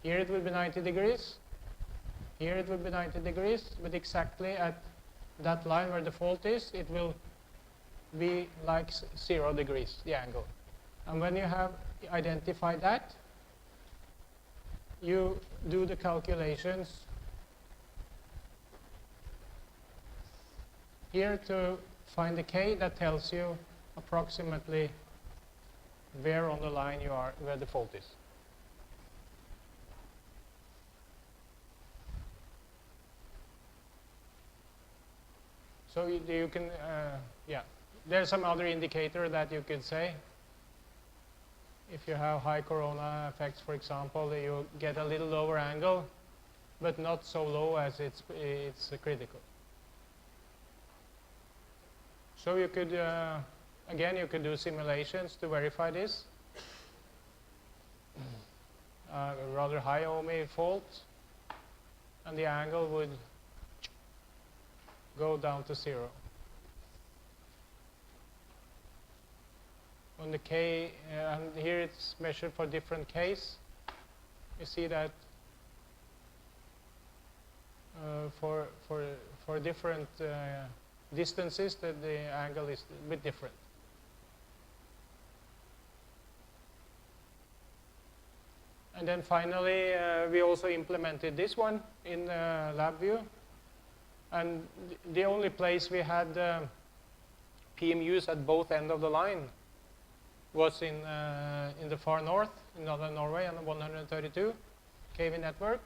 Here it will be 90 degrees. Here it will be 90 degrees, but exactly at that line where the fault is, it will be like 0 degrees, the angle. And when you have identified that, you do the calculations here to find the K that tells you approximately where on the line you are, where the fault is. So you can, yeah, there's some other indicator that you could say. If you have high corona effects, for example, you get a little lower angle, but not so low as it's critical. So you could, again, you could do simulations to verify this. A rather high ohmic fault, and the angle would go down to 0. On the K, and here it's measured for different Ks. You see that for different distances, that the angle is a bit different. And then finally, we also implemented this one in LabVIEW. And the only place we had PMUs at both ends of the line was in the far north, in northern Norway, on the 132 kV network.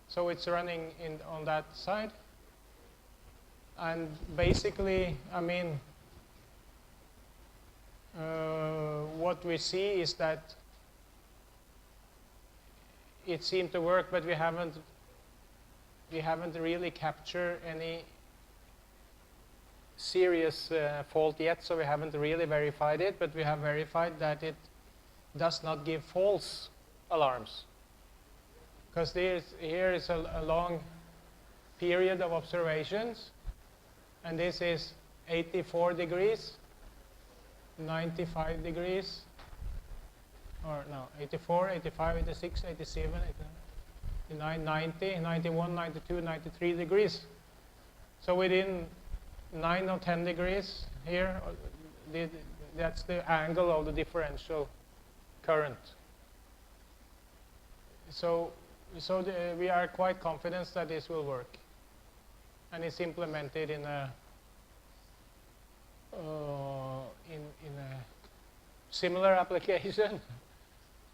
So it's running on that side. And basically, I mean, what we see is that it seemed to work, but we haven't really captured any serious fault yet, so we haven't really verified it, but we have verified that it does not give false alarms. Because here is a long period of observations, and this is 84 degrees, 95 degrees, or no, 84, 85, 86, 87, 89, 90, 91, 92, 93 degrees. So within 9 or 10 degrees here, that's the angle of the differential current. So we are quite confident that this will work. And it's implemented in a similar application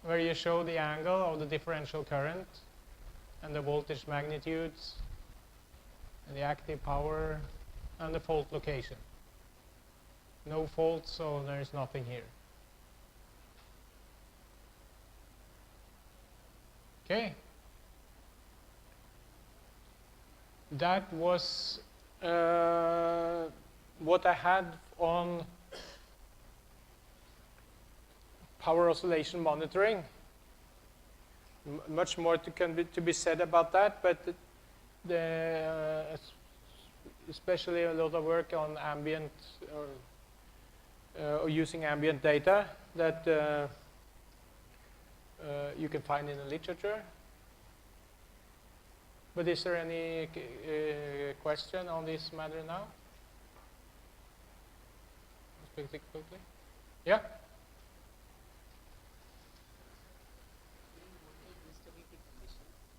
where you show the angle of the differential current and the voltage magnitudes and the active power and the fault location. No fault, so there is nothing here. Okay. That was what I had on power oscillation monitoring. Much more to be said about that, but especially a lot of work on ambient or using ambient data that you can find in the literature. But is there any question on this matter now? Speak quickly. Yeah.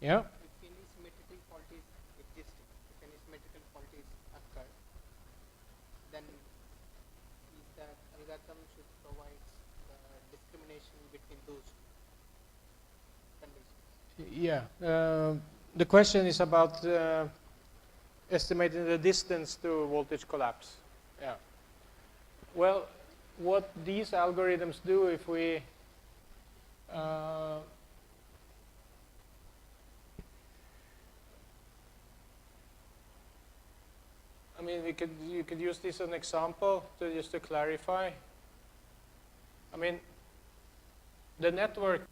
Yeah. If any symmetrical fault is existing, if any symmetrical fault is occurred, then the algorithm should provide the discrimination between those conditions. Yeah. The question is about estimating the distance to voltage collapse. Yeah. Well, what these algorithms do, if we I mean, you could use this as an example just to clarify. I mean, the network,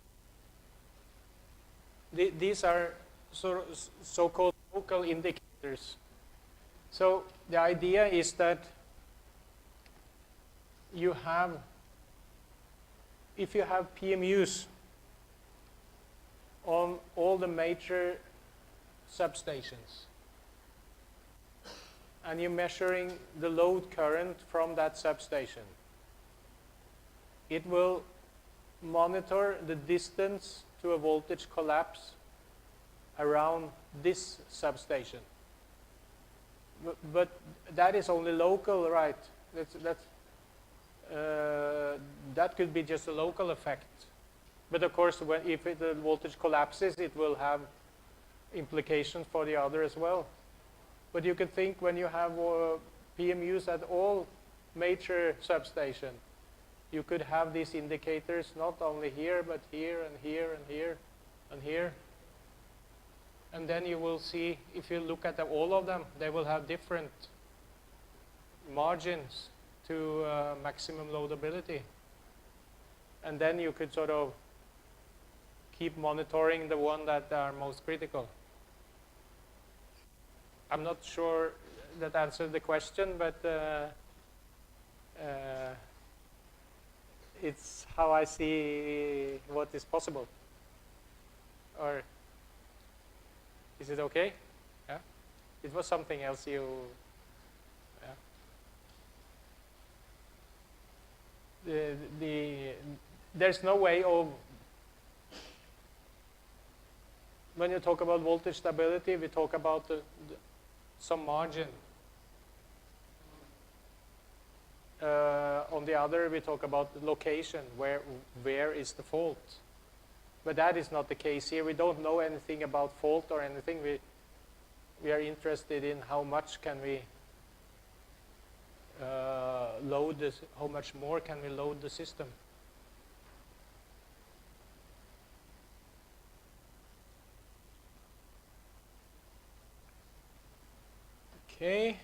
these are so-called local indicators. So the idea is that if you have PMUs on all the major substations. And you're measuring the load current from that substation. It will monitor the distance to a voltage collapse around this substation. But that is only local, right? That could be just a local effect. But of course, if the voltage collapses, it will have implications for the other as well. But you can think when you have PMUs at all major substations, you could have these indicators not only here, but here and here and here and here. And then you will see, if you look at all of them, they will have different margins to maximum loadability. And then you could sort of keep monitoring the one that are most critical. I'm not sure that answered the question, but it's how I see what is possible. Or is it okay? Yeah. It was something else you. Yeah. There's no way of. When you talk about voltage stability, we talk about some margin. On the other, we talk about the location, where is the fault. But that is not the case here. We don't know anything about fault or anything. We are interested in how much can we load this, how much more can we load the system. Okay.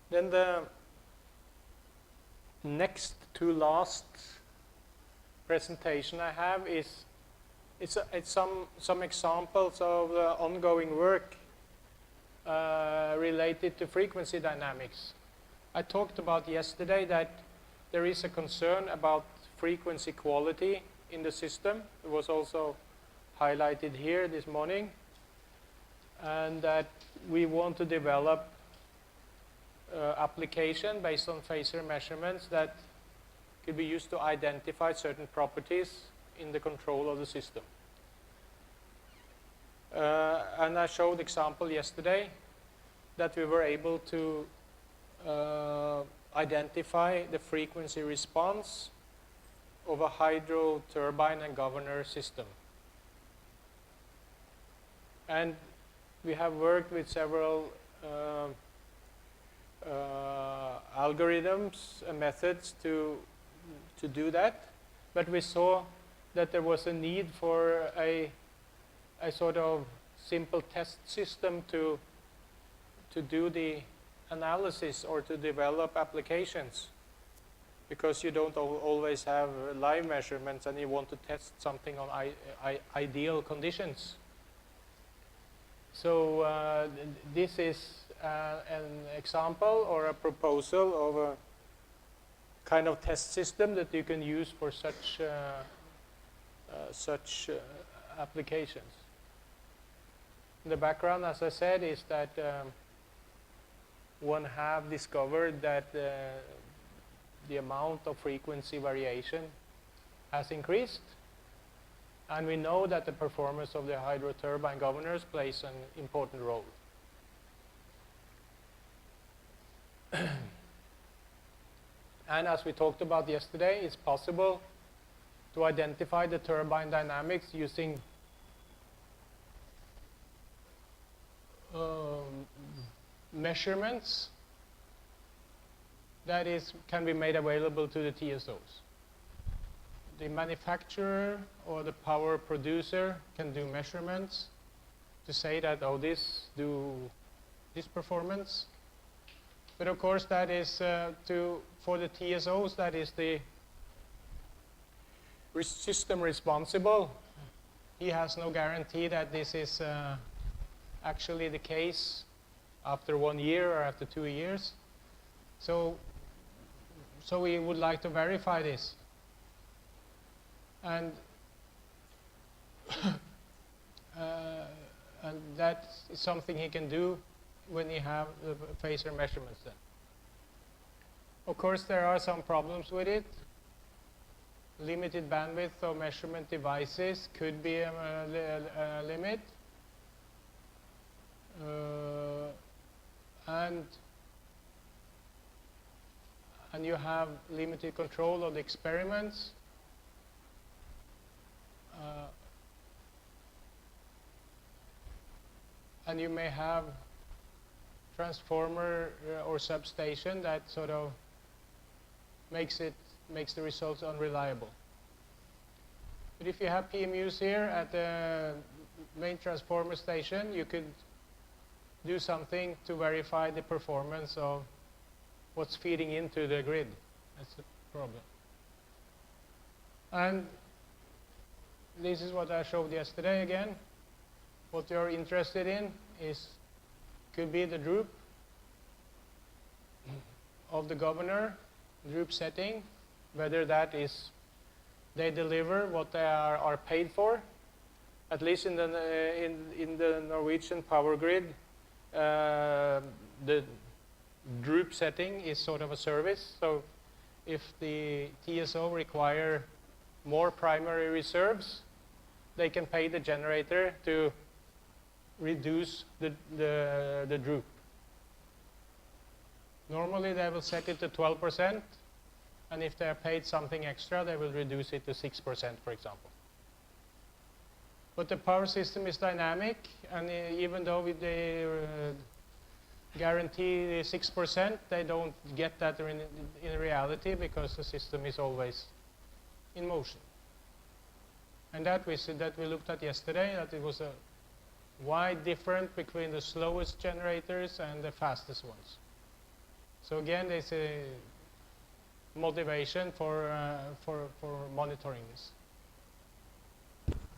Then the next to last presentation I have is it's some examples of ongoing work related to frequency dynamics. I talked about yesterday that there is a concern about frequency quality in the system. It was also highlighted here this morning, and that we want to develop application based on phasor measurements that could be used to identify certain properties in the control of the system. And I showed example yesterday that we were able to identify the frequency response of a hydro turbine and governor system. And we have worked with several algorithms and methods to do that, but we saw that there was a need for a sort of simple test system to do the analysis or to develop applications, because you don't always have live measurements and you want to test something on ideal conditions. So this is an example or a proposal of a kind of test system that you can use for such applications. The background, as I said, is that one have discovered that the amount of frequency variation has increased, and we know that the performance of the hydro turbine governors plays an important role. And as we talked about yesterday, it's possible to identify the turbine dynamics using measurements that can be made available to the TSOs. The manufacturer or the power producer can do measurements to say that, oh, this performance. But of course, that is for the TSOs, that is the system responsible he has no guarantee that this is actually the case after 1 year or after 2 years. So we would like to verify this. And and that is something he can do when he have the phaser measurements then. Of course, there are some problems with it. Limited bandwidth of measurement devices could be a limit. And you have limited control of the experiments. And you may have transformer or substation that sort of makes the results unreliable. But if you have PMUs here at the main transformer station, you could do something to verify the performance of what's feeding into the grid. That's the problem. And this is what I showed yesterday again. What you're interested in could be the droop of the governor, droop setting, whether that is they deliver what they are paid for. At least in the Norwegian power grid, the droop setting is sort of a service. So if the TSO require more primary reserves, they can pay the generator to reduce the droop. Normally they will set it to 12%, and if they are paid something extra, they will reduce it to 6%, for example. But the power system is dynamic, and even though they guarantee 6%, they don't get that in reality because the system is always in motion. And that we looked at yesterday, that it was a wide difference between the slowest generators and the fastest ones. So again, there's a motivation for monitoring this.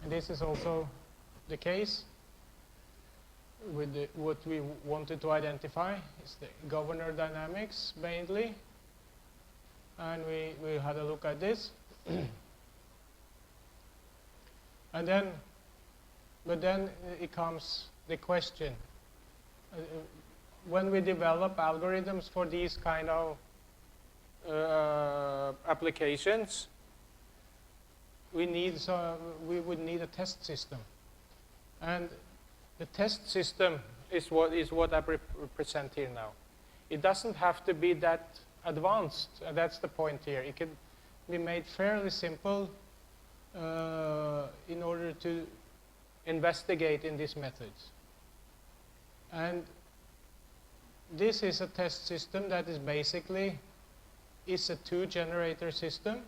And this is also the case with what we wanted to identify is the governor dynamics mainly. And we had a look at this. But then it comes the question. When we develop algorithms for these kind of applications, we would need a test system. And the test system is what I present here now. It doesn't have to be that advanced. That's the point here. It can be made fairly simple in order to investigate in these methods. And this is a test system that is basically a 2-generator system,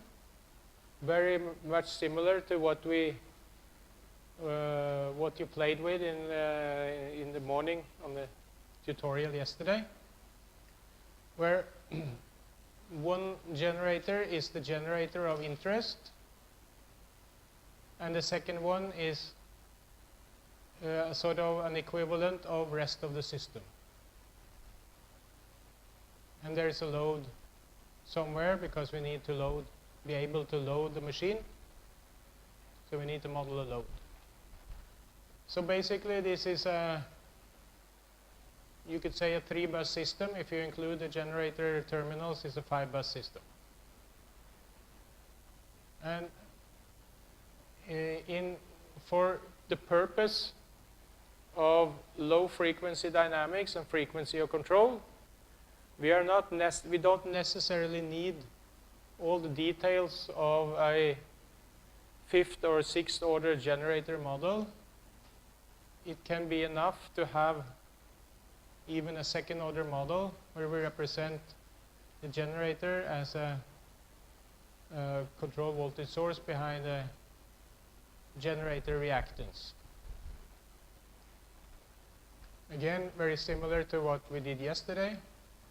very much similar to what you played with in the morning on the tutorial yesterday, where one generator is the generator of interest, and the second one is sort of an equivalent of rest of the system. And there is a load somewhere because we need to be able to load the machine. So we need to model a load. So basically this is you could say a 3-bus system. If you include the generator terminals, it's a 5-bus system. And for the purpose of low frequency dynamics and frequency of control, we don't necessarily need all the details of a 5th or 6th order generator model. It can be enough to have even a 2nd order model where we represent the generator as a control voltage source behind a generator reactance. Again, very similar to what we did yesterday,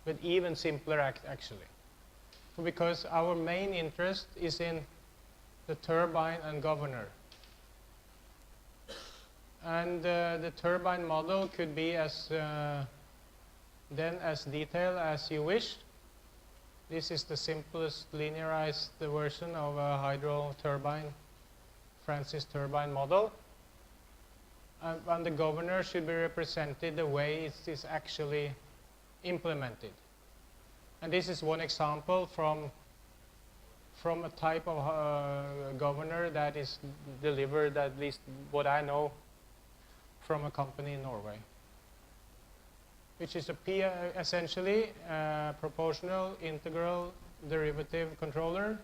but even simpler actually. Because our main interest is in the turbine and governor. And the turbine model could be as then as detailed as you wish. This is the simplest linearized version of a hydro turbine, Francis turbine model. And the governor should be represented the way it is actually implemented. And this is one example from a type of governor that is delivered, at least what I know, from a company in Norway, which is essentially a proportional integral derivative controller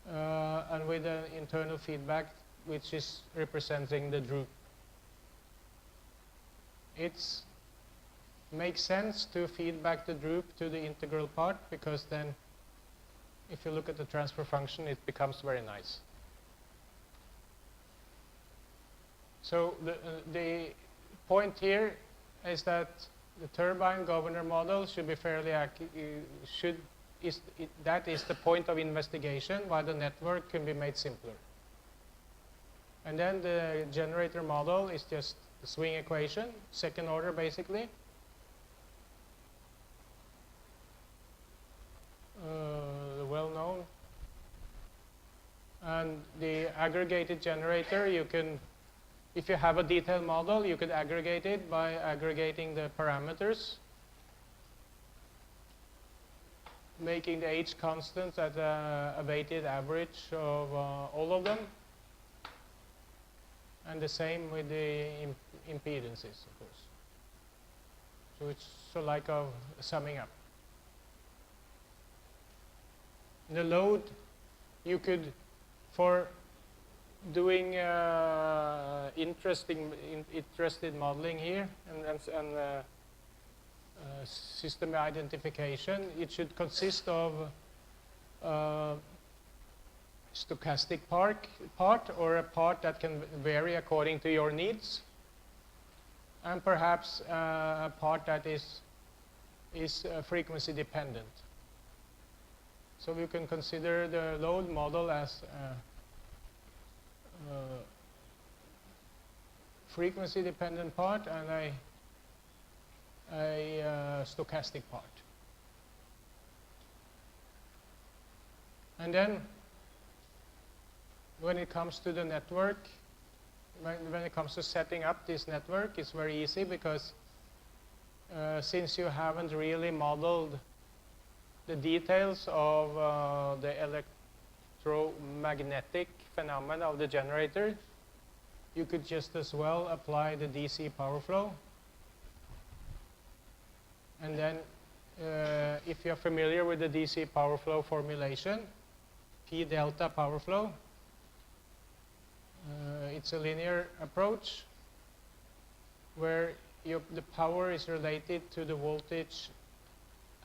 and with an internal feedback which is representing the droop. It makes sense to feed back the droop to the integral part, because then if you look at the transfer function, it becomes very nice. So the point here is that the turbine governor model should be fairly that is the point of investigation, why the network can be made simpler. And then the generator model is just the swing equation, second order basically. Well known. And the aggregated generator, you can, if you have a detailed model, you could aggregate it by aggregating the parameters, making the H constant at a weighted average of all of them. And the same with the impedances, of course. So it's so like a summing up. The load, you could, for doing interested modeling here and system identification, it should consist of stochastic part or a part that can vary according to your needs, and perhaps a part that is frequency dependent. So you can consider the load model as frequency dependent part and a stochastic part. And then when it comes to the network, when it comes to setting up this network, it's very easy, because since you haven't really modeled the details of the electromagnetic phenomena of the generator, you could just as well apply the DC power flow. And then if you're familiar with the DC power flow formulation, P delta power flow, it's a linear approach where the power is related to the voltage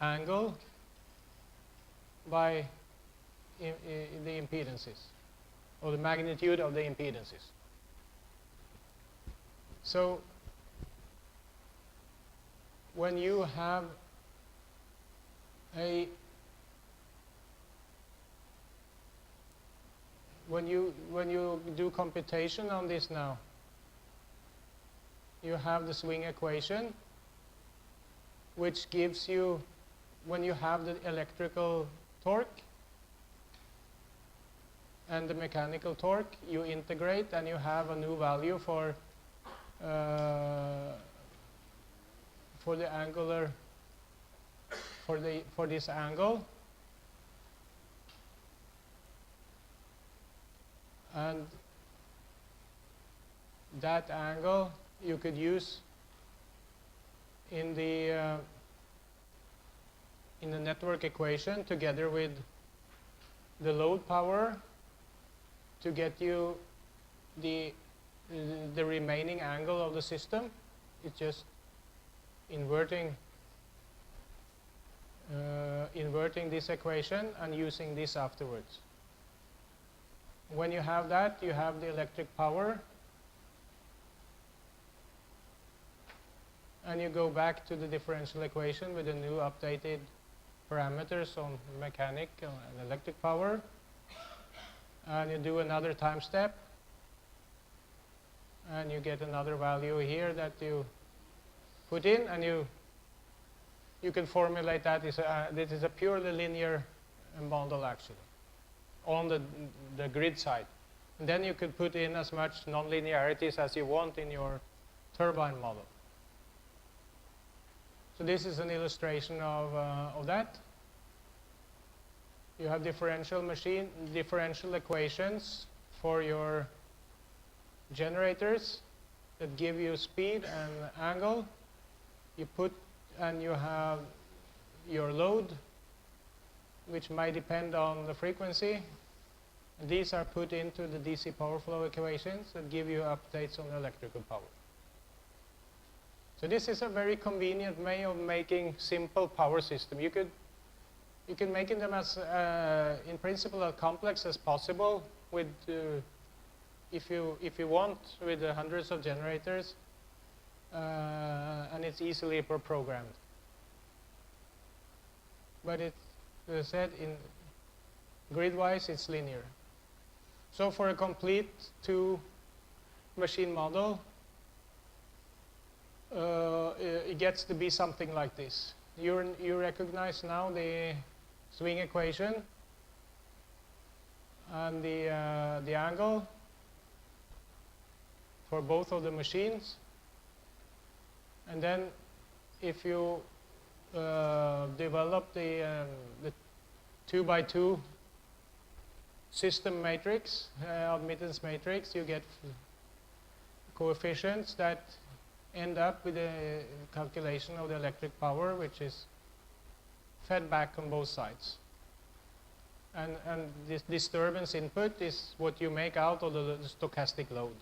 angle by the impedances, or the magnitude of the impedances. So when you have when you do computation on this now, you have the swing equation, which gives you, when you have the electrical torque and the mechanical torque, you integrate and you have a new value for the angular, for this angle. And that angle you could use in the network equation together with the load power to get you the remaining angle of the system. It's just inverting this equation and using this afterwards. When you have that, you have the electric power, and you go back to the differential equation with the new updated parameters on mechanic and electric power, and you do another time step, and you get another value here that you put in, and you can formulate that. This is a purely linear model actually on the grid side. And then you could put in as much nonlinearities as you want in your turbine model. So this is an illustration of that. You have differential equations for your generators that give you speed and angle. You put, and you have your load, which might depend on the frequency. And these are put into the DC power flow equations that give you updates on the electrical power. So this is a very convenient way of making simple power system. You can make them as, in principle, as complex as possible with, if you want, with hundreds of generators, and it's easily programmed. But it's, as I said, in grid-wise, it's linear. So for a complete two-machine model, it gets to be something like this. You recognize now the swing equation and the angle for both of the machines. And then if you develop the 2x2 system matrix, admittance matrix, you get coefficients that end up with a calculation of the electric power, which is fed back on both sides. And this disturbance input is what you make out of the stochastic load.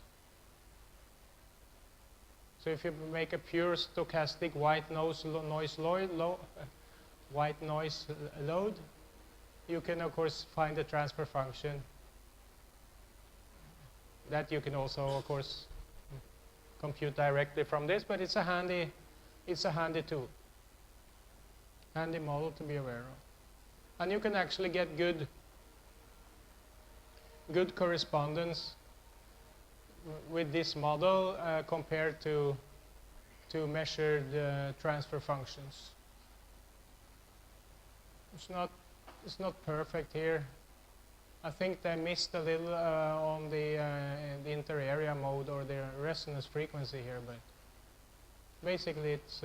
So if you make a pure stochastic white noise load, you can of course find the transfer function. That you can also of course compute directly from this, but it's a handy tool, handy model to be aware of. And you can actually get good correspondence with this model compared to measured transfer functions. It's not perfect here. I think they missed a little on the inter-area mode or the resonance frequency here, but basically it's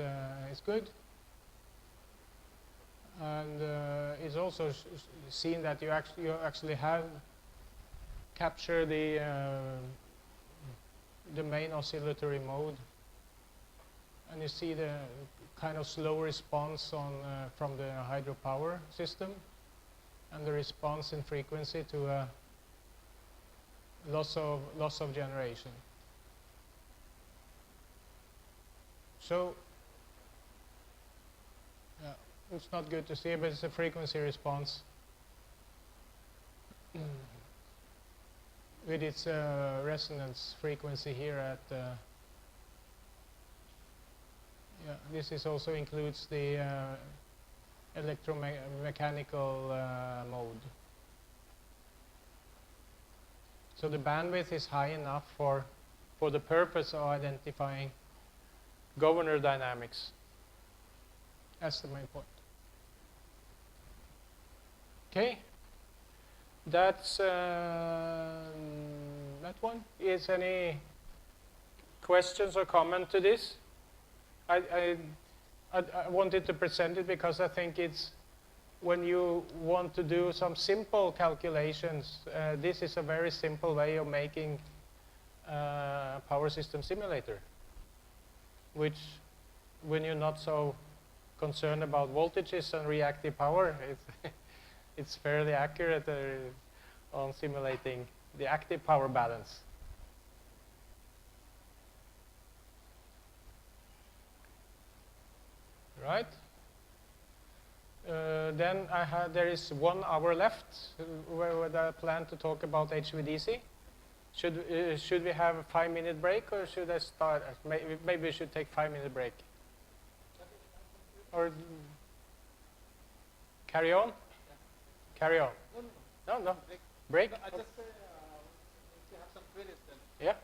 good. And it's also seen that you actually have captured the main oscillatory mode, and you see the kind of slow response from the hydropower system, and the response in frequency to a loss of generation. So it's not good to see, but it's a frequency response with its resonance frequency here at this is also includes the electromechanical mode. So the bandwidth is high enough for the purpose of identifying governor dynamics. That's the main point. Okay, that's that one. Is any questions or comment to this? I wanted to present it because I think it's, when you want to do some simple calculations, this is a very simple way of making a power system simulator, which, when you're not so concerned about voltages and reactive power, it's fairly accurate on simulating the active power balance. Right? Then there is 1 hour left where I plan to talk about HVDC. Should we have a 5-minute break, or should I start? Maybe we should take 5-minute break. Or carry on? Carry on. No. Break? I just say if you have some queries then. Yeah.